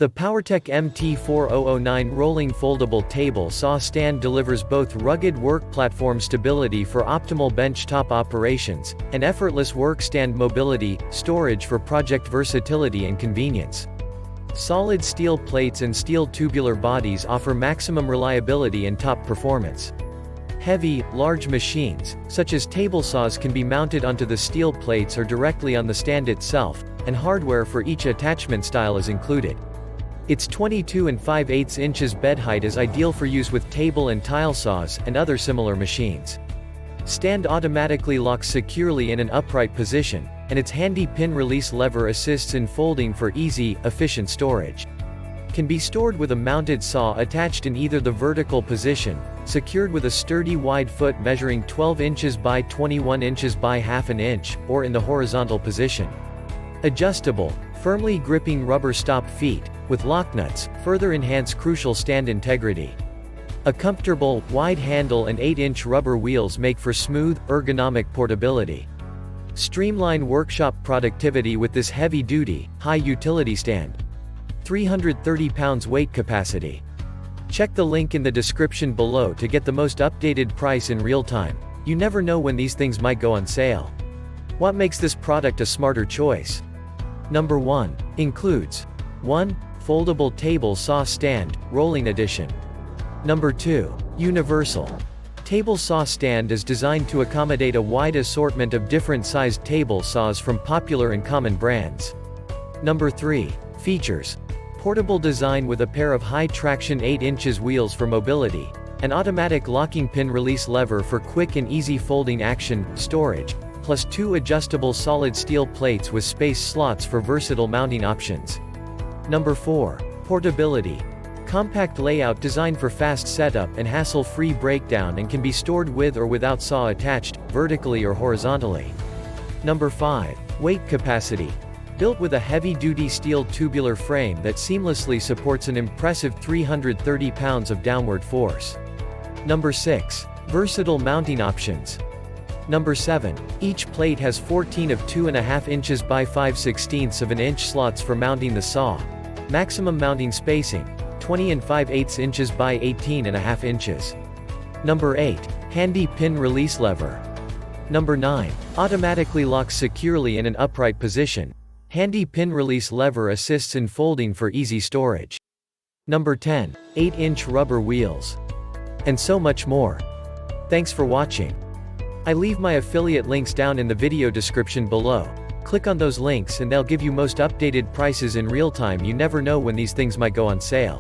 The POWERTEC MT4009 rolling foldable table saw stand delivers both rugged work platform stability for optimal benchtop operations, and effortless work stand mobility, storage for project versatility and convenience. Solid steel plates and steel tubular bodies offer maximum reliability and top performance. Heavy, large machines, such as table saws, can be mounted onto the steel plates or directly on the stand itself, and hardware for each attachment style is included. Its 22 5/8 inches bed height is ideal for use with table and tile saws, and other similar machines. Stand automatically locks securely in an upright position, and its handy pin release lever assists in folding for easy, efficient storage. Can be stored with a mounted saw attached in either the vertical position, secured with a sturdy wide foot measuring 12 inches by 21 inches by half an inch, or in the horizontal position. Adjustable, firmly gripping rubber stop feet, with lock nuts, further enhance crucial stand integrity. A comfortable, wide handle and 8-inch rubber wheels make for smooth, ergonomic portability. Streamline workshop productivity with this heavy-duty, high-utility stand. 330 pounds weight capacity. Check the link in the description below to get the most updated price in real time. You never know when these things might go on sale. What makes this product a smarter choice? Number 1. Includes 1. Foldable table saw stand, rolling edition. Number 2. Universal. Table saw stand is designed to accommodate a wide assortment of different sized table saws from popular and common brands. Number 3. Features. Portable design with a pair of high-traction 8 inches wheels for mobility, an automatic locking pin release lever for quick and easy folding action, storage, plus 2 adjustable solid steel plates with space slots for versatile mounting options. Number 4. Portability. Compact layout designed for fast setup and hassle-free breakdown, and can be stored with or without saw attached, vertically or horizontally. Number 5. Weight capacity. Built with a heavy-duty steel tubular frame that seamlessly supports an impressive 330 pounds of downward force. Number 6. Versatile mounting options. Number 7. Each plate has 14 of 2.5 inches by 5/16 of an inch slots for mounting the saw. Maximum mounting spacing, 20 5/8 inches by 18.5 inches. Number 8. Handy pin release lever. Number 9. Automatically locks securely in an upright position. Handy pin release lever assists in folding for easy storage. Number 10. 8-inch rubber wheels. And so much more. Thanks for watching. I leave my affiliate links down in the video description below. Click on those links and they'll give you most updated prices in real time. You never know when these things might go on sale.